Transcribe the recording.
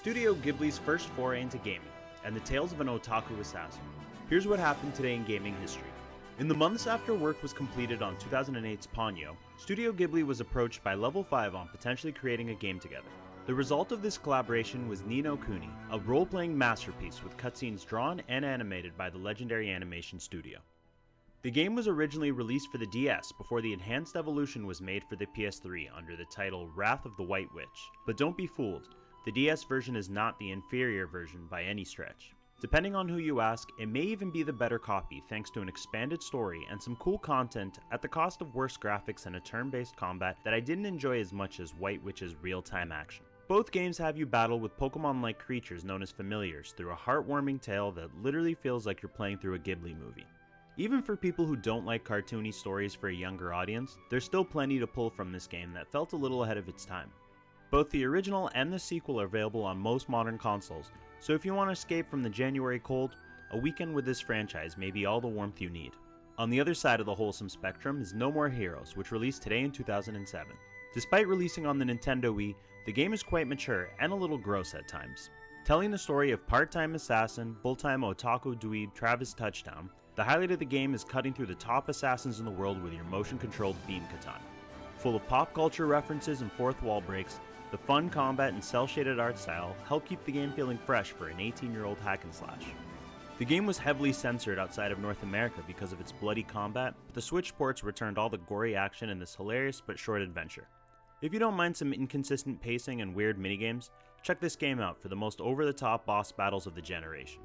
Studio Ghibli's first foray into gaming, and the tales of an otaku assassin. Here's what happened today in gaming history. In the months after work was completed on 2008's Ponyo, Studio Ghibli was approached by Level 5 on potentially creating a game together. The result of this collaboration was Ni no Kuni, a role-playing masterpiece with cutscenes drawn and animated by the legendary animation studio. The game was originally released for the DS before the enhanced evolution was made for the PS3 under the title Wrath of the White Witch, but don't be fooled, the DS version is not the inferior version by any stretch. Depending on who you ask, it may even be the better copy thanks to an expanded story and some cool content at the cost of worse graphics and a turn-based combat that I didn't enjoy as much as White Witch's real-time action. Both games have you battle with Pokemon-like creatures known as familiars through a heartwarming tale that literally feels like you're playing through a Ghibli movie. Even for people who don't like cartoony stories for a younger audience, there's still plenty to pull from this game that felt a little ahead of its time. Both the original and the sequel are available on most modern consoles, so if you want to escape from the January cold, a weekend with this franchise may be all the warmth you need. On the other side of the wholesome spectrum is No More Heroes, which released today in 2007. Despite releasing on the Nintendo Wii, the game is quite mature and a little gross at times. Telling the story of part-time assassin, full-time otaku dweeb Travis Touchdown, the highlight of the game is cutting through the top assassins in the world with your motion-controlled beam katana. Full of pop culture references and fourth wall breaks, the fun combat and cel-shaded art style help keep the game feeling fresh for an 18-year-old hack and slash. The game was heavily censored outside of North America because of its bloody combat, but the Switch ports returned all the gory action in this hilarious but short adventure. If you don't mind some inconsistent pacing and weird minigames, check this game out for the most over-the-top boss battles of the generation.